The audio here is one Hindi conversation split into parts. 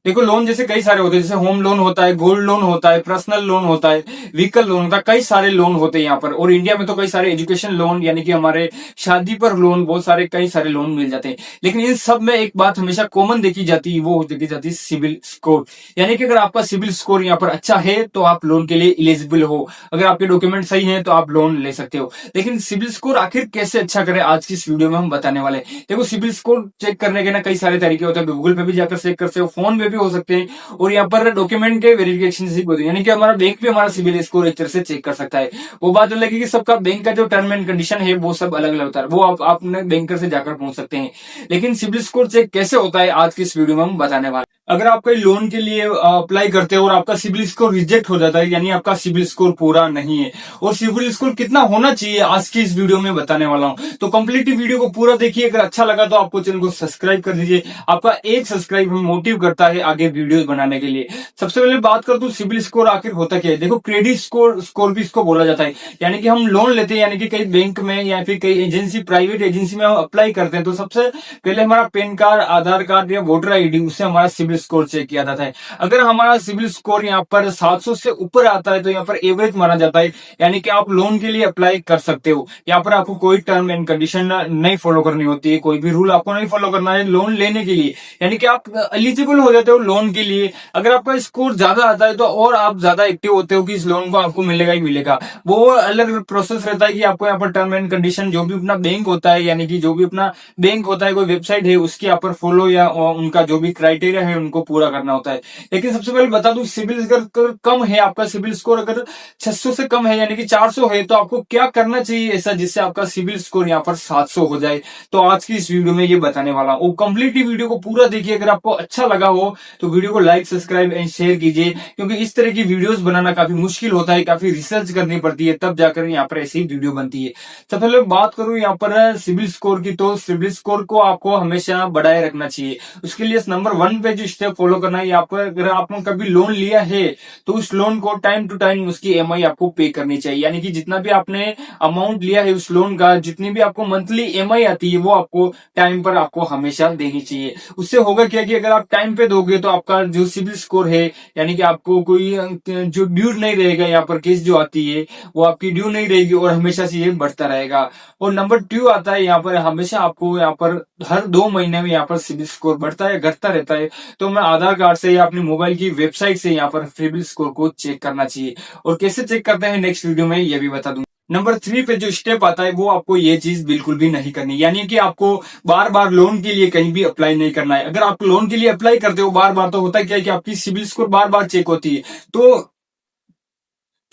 देखो लोन जैसे कई सारे होते हैं, जैसे होम लोन होता है, गोल्ड लोन होता है, पर्सनल लोन होता है, व्हीकल लोन होता है, कई सारे लोन होते हैं यहाँ पर। और इंडिया में तो कई सारे एजुकेशन लोन यानी कि हमारे शादी पर लोन, बहुत सारे कई सारे लोन मिल जाते हैं। लेकिन इन सब में एक बात हमेशा कॉमन देखी जाती है, वो देखी जाती है सिविल स्कोर। यानी कि अगर आपका सिविल स्कोर यहाँ पर अच्छा है तो आप लोन के लिए इलिजिबल हो, अगर आपके डॉक्यूमेंट सही है तो आप लोन ले सकते हो। लेकिन सिविल स्कोर आखिर कैसे अच्छा करें, आज की इस वीडियो में हम बताने वाले हैं। देखो सिविल स्कोर चेक करने के ना कई सारे तरीके होते हैं, गूगल पे भी जाकर चेक कर सकते हो, फोन पे भी हो सकते हैं, और यहाँ पर डॉक्यूमेंट के वेरिफिकेशन से भी होती है। यानी कि हमारा बैंक भी हमारा सिविल स्कोर एक तरह से चेक कर सकता है। वो बात अलग है कि सबका बैंक का जो टर्म एंड कंडीशन है वो सब अलग अलग होता है, वो आप अपने बैंकर से जाकर पूछ सकते हैं। लेकिन सिविल स्कोर चेक कैसे होता है आज की इस वीडियो में हम बताने वाले हैं। अगर आप कोई लोन के लिए अप्लाई करते हो और आपका सिविल स्कोर रिजेक्ट हो जाता है, यानी आपका सिविल स्कोर पूरा नहीं है, और सिविल स्कोर कितना होना चाहिए आज की इस वीडियो में बताने वाला हूं। तो कंप्लीट वीडियो को पूरा देखिए, अगर अच्छा लगा तो आपको चैनल को सब्सक्राइब कर दीजिए। आपका एक सब्सक्राइब मोटिव करता है आगे वीडियो बनाने के लिए। सबसे पहले बात कर दूं सिविल स्कोर आखिर होता क्या है। देखो क्रेडिट स्कोर स्कोर भी इसको बोला जाता है, यानी कि हम लोन लेते हैं, यानी कि कई बैंक में या फिर कई एजेंसी, प्राइवेट एजेंसी में हम अप्लाई करते हैं, तो सबसे पहले हमारा पैन कार्ड, आधार कार्ड या वोटर आईडी, उससे हमारा सिविल स्कोर चेक किया जाता है। अगर हमारा सिविल स्कोर यहाँ पर 700 से ऊपर आता है तो यहाँ पर एवरेज माना जाता है, यानी कि आप लोन के लिए अप्लाई कर सकते हो। यहाँ पर आपको कोई टर्म एंड कंडीशन नहीं फॉलो करनी होती है, कोई भी रूल आपको नहीं फॉलो करना है लोन लेने के लिए, यानी कि आप एलिजिबल हो जाते हो लोन के लिए। अगर आपका स्कोर ज्यादा आता है तो और आप ज्यादा एक्टिव होते हो कि इस लोन को आपको मिलेगा ही मिलेगा। वो अलग प्रोसेस रहता है कि आपको यहाँ पर टर्म एंड कंडीशन जो भी अपना बैंक होता है, यानी कि जो भी अपना बैंक होता है, कोई वेबसाइट है, उसके यहाँ पर फॉलो या उनका जो भी क्राइटेरिया है उनको पूरा करना होता है। लेकिन सबसे पहले बता दूं, सिविल अगर कम है, आपका सिविल स्कोर अगर 600 से कम है यानी कि 400 है, तो आपको क्या करना चाहिए ऐसा जिससे आपका सिविल स्कोर यहाँ पर 700 हो जाए। तो आज की इस वीडियो में ये बताने वाला हूं। कंप्लीट वीडियो को पूरा देखिए, अगर आपको अच्छा लगा हो तो वीडियो को लाइक, सब्सक्राइब एंड शेयर कीजिए, क्योंकि इस तरह की वीडियोस बनाना काफी मुश्किल होता है, काफी रिसर्च करनी पड़ती है, तब जाकर यहाँ पर ऐसी वीडियो बनती है। सबसे पहले बात करूं यहाँ पर सिविल स्कोर की, तो सिविल स्कोर को आपको हमेशा बढ़ाए रखना चाहिए। उसके लिए नंबर 1 पे जो स्टेप फॉलो करना है, यहाँ पर अगर आपने कभी लोन लिया है तो उस लोन को टाइम टू टाइम उसकी ईएमआई आपको पे करनी चाहिए। यानी कि जितना भी आपने अमाउंट लिया है उस लोन का, जितनी भी आपको मंथली ईएमआई आती है, वो आपको टाइम पर आपको हमेशा देनी चाहिए। उससे होगा क्या कि अगर आप टाइम पे दोगे तो आपका जो सिविल स्कोर है, यानी कि आपको कोई जो ड्यू नहीं रहेगा, यहाँ पर केस जो आती है वो आपकी ड्यू नहीं रहेगी और हमेशा से ये बढ़ता रहेगा। और नंबर 2 आता है यहाँ पर, हमेशा आपको यहाँ पर हर 2 महीने में यहाँ पर सिविल स्कोर बढ़ता है, घटता रहता है। तो मैं आधार कार्ड से या अपनी मोबाइल की वेबसाइट से यहाँ पर सिविल स्कोर को चेक करना चाहिए। और कैसे चेक करते हैं नेक्स्ट वीडियो में ये भी बता दूंगा। नंबर 3 पे जो स्टेप आता है वो आपको ये चीज बिल्कुल भी नहीं करनी, यानी कि आपको बार बार लोन के लिए कहीं भी अप्लाई नहीं करना है। अगर आप लोन के लिए अप्लाई करते हो बार बार, तो होता है क्या है कि आपकी सिविल स्कोर बार बार चेक होती है, तो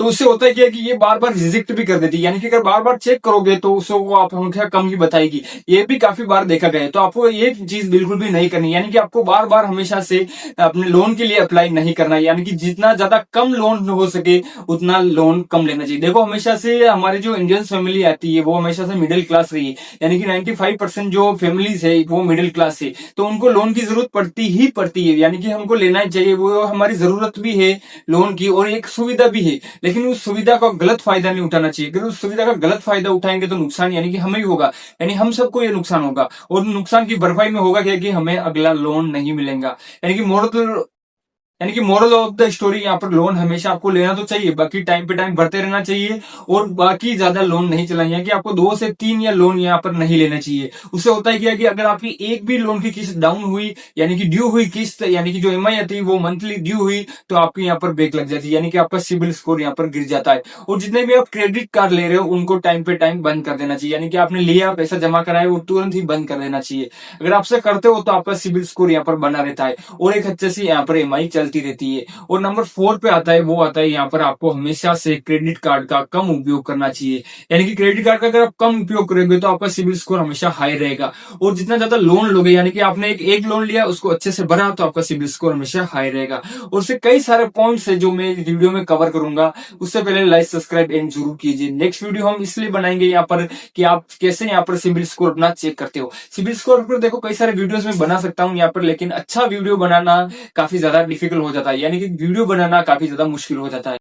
उससे होता है क्या कि ये बार बार रिजेक्ट भी कर देती है। यानी कि अगर बार बार चेक करोगे तो उसको वो आप हमेशा कम ही बताएगी, ये भी काफी बार देखा गया है। तो आपको ये चीज बिल्कुल भी नहीं करनी, यानी कि आपको बार बार हमेशा से अपने लोन के लिए अप्लाई नहीं करना है। यानी कि जितना ज्यादा कम लोन हो सके उतना लोन कम लेना चाहिए। देखो हमेशा से हमारी जो इंडियन फैमिली आती है वो हमेशा से मिडिल क्लास रही है, यानी कि 95% जो फैमिलीज है वो मिडिल क्लास है, तो उनको लोन की जरूरत पड़ती ही पड़ती है। यानी कि हमको लेना ही चाहिए, वो हमारी जरूरत भी है लोन की और एक सुविधा भी है। लेकिन उस सुविधा का गलत फायदा नहीं उठाना चाहिए। अगर उस सुविधा का गलत फायदा उठाएंगे तो नुकसान यानी कि हमें ही होगा, यानी हम सबको ये नुकसान होगा। और नुकसान की भरपाई में होगा क्या कि हमें अगला लोन नहीं मिलेगा। यानी कि मोरल ऑफ द स्टोरी यहाँ पर लोन हमेशा आपको लेना तो चाहिए, बाकी टाइम पे टाइम भरते रहना चाहिए, और बाकी ज्यादा लोन नहीं चलाएंगे कि आपको 2 से 3 या लोन यहाँ पर नहीं लेना चाहिए। उससे होता है क्या कि अगर आपकी एक भी लोन की किस्त डाउन हुई, यानी कि ड्यू हुई किस्त, यानी कि जो ईएमआई आती है वो मंथली ड्यू हुई, तो आपकी यहाँ पर ब्रेक लग जाती है, यानी कि आपका सिविल स्कोर यहाँ पर गिर जाता है। और जितने भी आप क्रेडिट कार्ड ले रहे हो उनको टाइम पे टाइम बंद कर देना चाहिए, यानी कि आपने लिया पैसा जमा कराया वो तुरंत ही बंद कर देना चाहिए। अगर आपसे करते हो तो आपका सिविल स्कोर यहाँ पर बना रहता है और एक अच्छे से यहाँ पर ईएमआई चलती रहती है। और नंबर 4 पे आता है, वो आता है यहाँ पर आपको हमेशा से क्रेडिट कार्ड का कम उपयोग करना चाहिए। यानी कि क्रेडिट कार्ड का अगर आप कम उपयोग करोगे तो आपका सिविल स्कोर हमेशा हाई रहेगा। और जितना ज्यादा लोन लोगे, यानी कि आपने एक लोन लिया उसको अच्छे से भरा, तो आपका सिविल स्कोर हमेशा हाई रहेगा। और उससे कई सारे पॉइंट्स है जो मैं वीडियो में कवर करूंगा, उससे पहले लाइक, सब्सक्राइब एंड जरूर कीजिए। नेक्स्ट वीडियो हम इसलिए बनाएंगे यहाँ पर कि आप कैसे यहाँ पर सिविल स्कोर अपना चेक करते हो। सिविल स्कोर पर देखो कई सारे वीडियोस में बना सकता हूँ यहाँ पर, लेकिन अच्छा वीडियो बनाना काफी ज्यादा डिफिकल्ट हो जाता है, यानी कि वीडियो बनाना काफी ज्यादा मुश्किल हो जाता है।